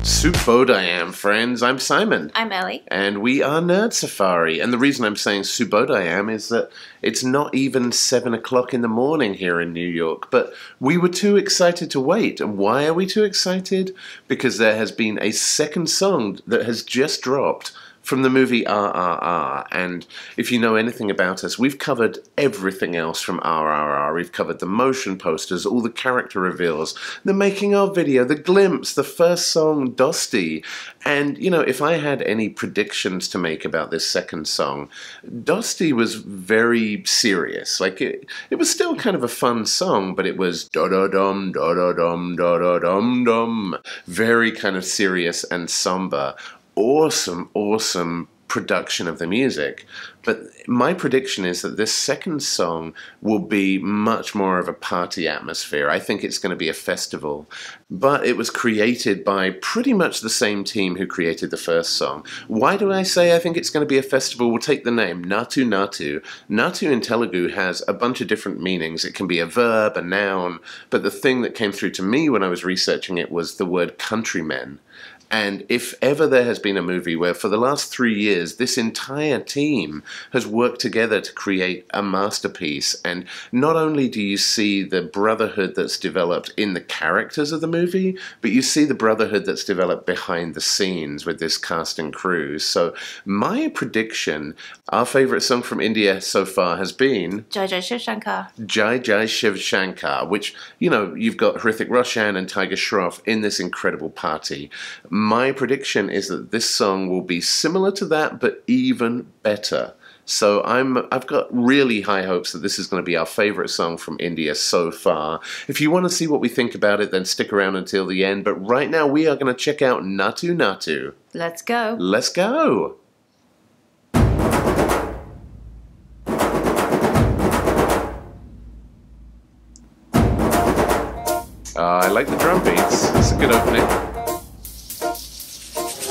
Subodayam, friends. I'm Simon. I'm Ellie. And we are Nerd Safari. And the reason I'm saying Subodayam is that it's not even 7 o'clock in the morning here in New York, but we were too excited to wait. And why are we too excited? Because there has been a second song that has just dropped from the movie RRR, and if you know anything about us, we've covered everything else from RRR. We've covered the motion posters, all the character reveals, the making of video, the glimpse, the first song, Dosti. And, you know, if I had any predictions to make about this second song, Dosti was very serious. Like, it was still kind of a fun song, but it was da-da-dum, da-da-dum, da-da-dum-dum. Very kind of serious and somber. Awesome production of the music. But my prediction is that this second song will be much more of a party atmosphere. I think it's going to be a festival. But it was created by pretty much the same team who created the first song. Why do I say I think it's going to be a festival? We'll take the name, Naatu Naatu. Naatu in Telugu has a bunch of different meanings. It can be a verb, a noun, but the thing that came through to me when I was researching it was the word countrymen. And if ever there has been a movie where for the last 3 years this entire team has worked together to create a masterpiece, and not only do you see the brotherhood that's developed in the characters of the movie, but you see the brotherhood that's developed behind the scenes with this cast and crew. So my prediction, our favourite song from India so far has been Jai Jai Shiv Shankar. Jai Jai Shiv Shankar, which, you know, you've got Hrithik Roshan and Tiger Shroff in this incredible party. My prediction is that this song will be similar to that, but even better. So I've got really high hopes that this is going to be our favourite song from India so far. If you want to see what we think about it, then stick around until the end. But right now we are going to check out Naatu Naatu. Let's go. Let's go. I like the drum beats. It's a good opening.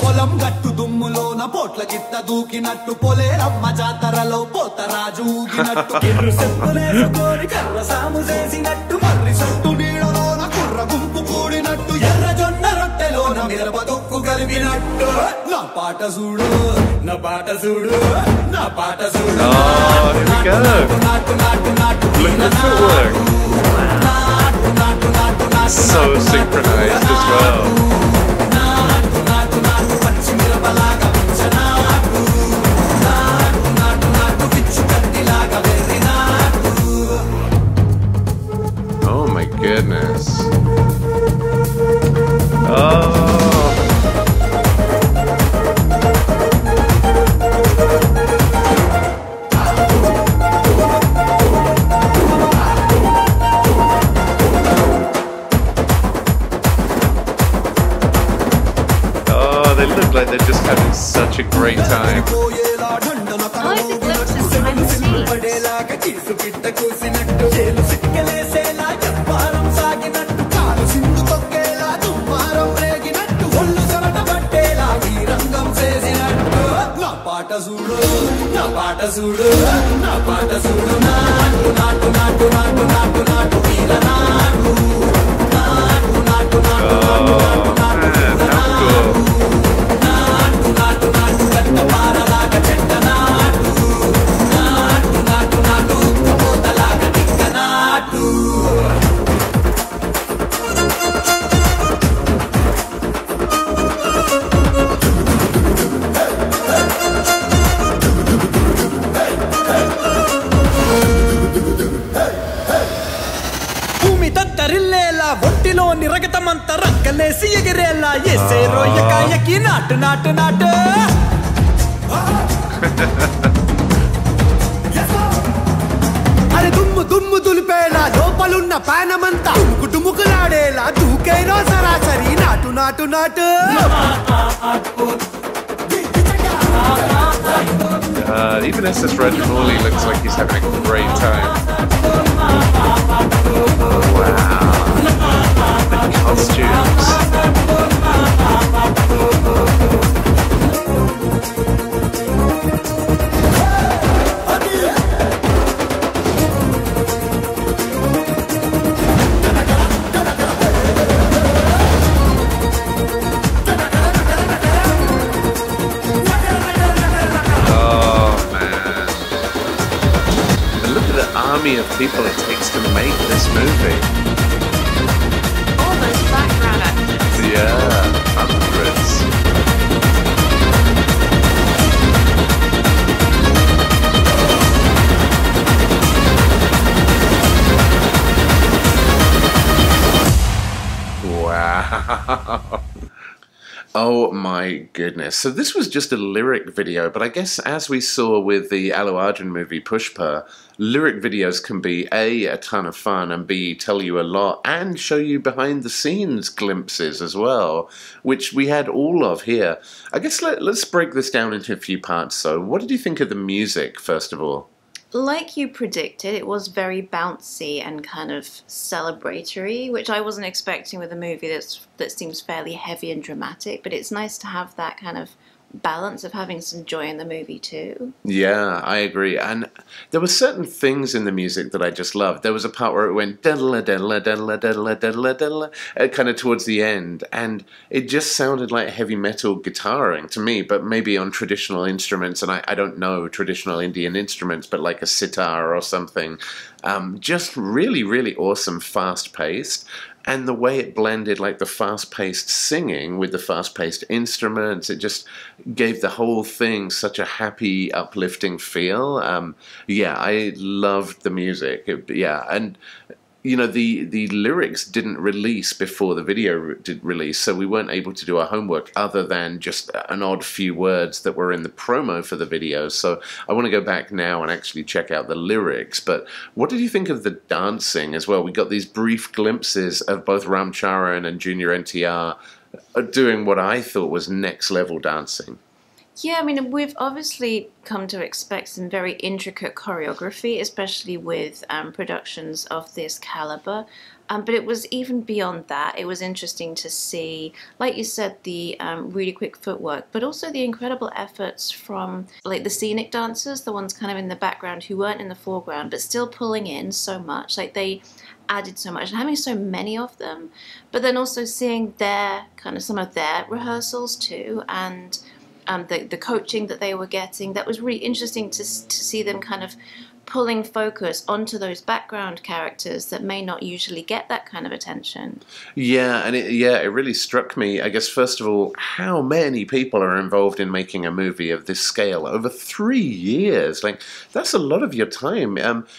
పొలం గట్టు దుమ్ములోన పోట్ల గిత్త దూకినట్టు పొలేరమ్మ జాతరలో పోతరాజు ఊగినట్టు ఎర్ర సెప్పులేసుకొని కర్ర సాము చేసినట్టు మర్రి సట్టు నీడలోన కుర్ర గుంపు కూడినట్టు ఎర్ర జొన్న రొట్టెలోన మిరప దొక్కు కలిపినట్టు నా పాట చూడు నా పాట చూడు నా పాట చూడు నాటు నాటు నాటు So synchronized as well. Oh my goodness. Oh. They look like they're just having such a great time. Oh, it's a glimpse of behind the scenes. నాటు నాటు అరే దుమ్ము దుమ్ము దులిపేలా లోపలున్న పానమంతా డుముకులాడేలా దూకేనో సరాసరి నాటు నాటు నాటు Even SS Rajamouli looks like he's having a great time. Wow. The costumes. army of people it takes to make this movie. All those background actors. Yeah, hundreds. Wow. Oh my goodness. So this was just a lyric video, but I guess as we saw with the Allu Arjun movie Pushpa, lyric videos can be A, ton of fun, and B, tell you a lot, and show you behind the scenes glimpses as well, which we had all of here. I guess let's break this down into a few parts. So what did you think of the music, first of all? Like you predicted, it was very bouncy and kind of celebratory, which I wasn't expecting with a movie that seems fairly heavy and dramatic, but it's nice to have that kind of balance of having some joy in the movie too. Yeah, I agree. And there were certain things in the music that I just loved. There was a part where it went diddle diddle diddle diddle diddle diddle kind of towards the end, and it just sounded like heavy metal guitaring to me, but maybe on traditional instruments, and I don't know traditional Indian instruments, but like a sitar or something. Just really, really awesome, fast-paced. And the way it blended like the fast-paced singing with the fast-paced instruments, it just gave the whole thing such a happy, uplifting feel. Yeah, I loved the music. Yeah, and you know, the lyrics didn't release before the video did release, so we weren't able to do our homework other than just an odd few words that were in the promo for the video. So I want to go back now and actually check out the lyrics. But what did you think of the dancing as well? We got these brief glimpses of both Ram Charan and Junior NTR doing what I thought was next level dancing. Yeah, I mean, we've obviously come to expect some very intricate choreography, especially with productions of this caliber. But it was even beyond that. It was interesting to see, like you said, the really quick footwork, but also the incredible efforts from like the scenic dancers, the ones kind of in the background who weren't in the foreground, but still pulling in so much. Like they added so much and having so many of them, but then also seeing their kind of some of their rehearsals too, and the coaching that they were getting. That was really interesting to see them kind of pulling focus onto those background characters that may not usually get that kind of attention. Yeah, and it really struck me, I guess, first of all, how many people are involved in making a movie of this scale over 3 years. Like, that's a lot of your time.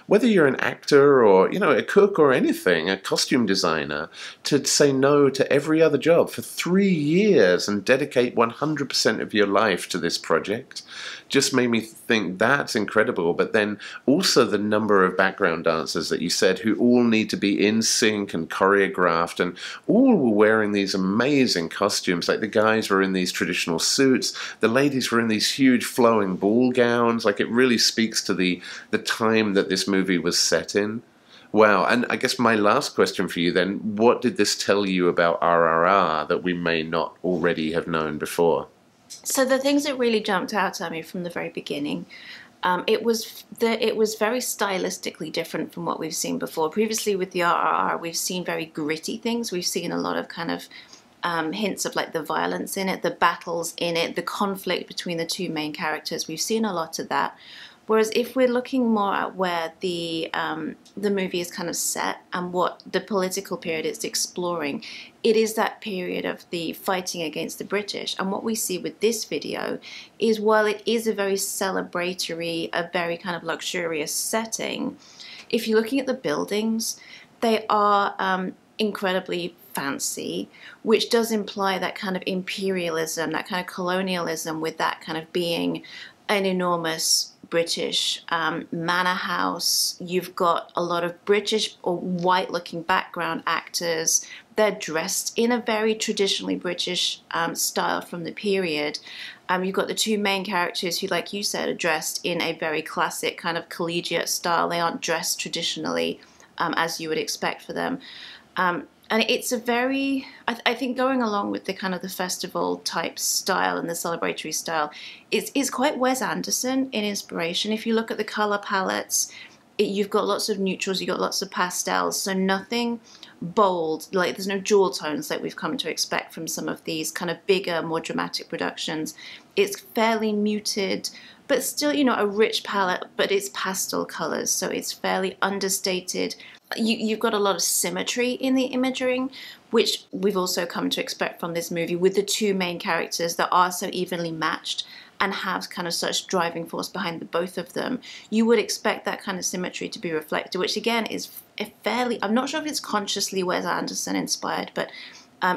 Whether you're an actor or, you know, a cook or anything, a costume designer, to say no to every other job for 3 years and dedicate 100% of your life to this project just made me think that's incredible. But then also the number of background dancers that you said who all need to be in sync and choreographed, and all were wearing these amazing costumes. Like the guys were in these traditional suits, the ladies were in these huge flowing ball gowns. Like it really speaks to the time that this movie was set in. Wow, and I guess my last question for you then, what did this tell you about RRR that we may not already have known before? So the things that really jumped out at me from the very beginning, it was very stylistically different from what we've seen before. Previously with the RRR, we've seen very gritty things. We've seen a lot of kind of hints of like the violence in it, the battles in it, the conflict between the two main characters. We've seen a lot of that. Whereas if we're looking more at where the movie is kind of set and what the political period it's exploring, it is that period of the fighting against the British. And what we see with this video is, while it is a very celebratory, a very kind of luxurious setting, if you're looking at the buildings, they are incredibly fancy, which does imply that kind of imperialism, that kind of colonialism, with that kind of being an enormous British manor house. You've got a lot of British or white-looking background actors. They're dressed in a very traditionally British style from the period. You've got the two main characters who, like you said, are dressed in a very classic kind of collegiate style. They aren't dressed traditionally as you would expect for them. And it's a very, I think going along with the kind of the festival type style and the celebratory style, it's quite Wes Anderson in inspiration. If you look at the color palettes, you've got lots of neutrals, you've got lots of pastels, so nothing bold, like there's no jewel tones that we've come to expect from some of these kind of bigger, more dramatic productions. It's fairly muted, but still, you know, a rich palette, but it's pastel colors, so it's fairly understated. You've got a lot of symmetry in the imaging, which we've also come to expect from this movie, with the two main characters that are so evenly matched and have kind of such driving force behind the both of them. You would expect that kind of symmetry to be reflected, which again is a fairly, I'm not sure if it's consciously Wes Anderson inspired, but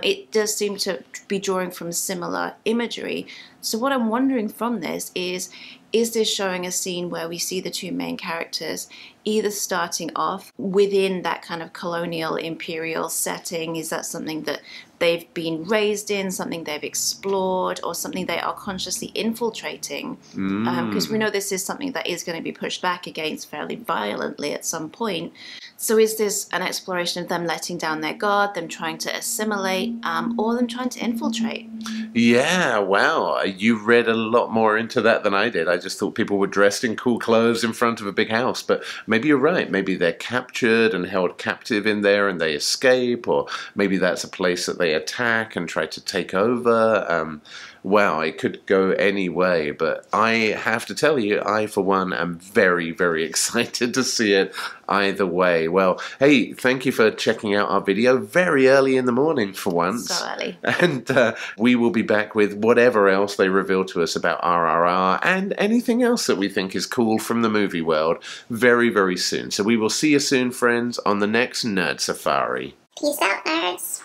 it does seem to be drawing from similar imagery. So what I'm wondering from this is this showing a scene where we see the two main characters either starting off within that kind of colonial imperial setting? Is that something that they've been raised in, something they've explored, or something they are consciously infiltrating? Because we know this is something that is going to be pushed back against fairly violently at some point. So is this an exploration of them letting down their guard, them trying to assimilate, or them trying to infiltrate? Yeah, wow. You read a lot more into that than I did. I just thought people were dressed in cool clothes in front of a big house. But maybe you're right. Maybe they're captured and held captive in there and they escape. Or maybe that's a place that they attack and try to take over. Wow, it could go any way. But I have to tell you, I, for one, am very, very excited to see it either way. Well, hey, thank you for checking out our video very early in the morning for once. So early. And we will be back with whatever else they reveal to us about RRR and anything else that we think is cool from the movie world very, very soon. So we will see you soon, friends, on the next Nerd Safari. Peace out, nerds.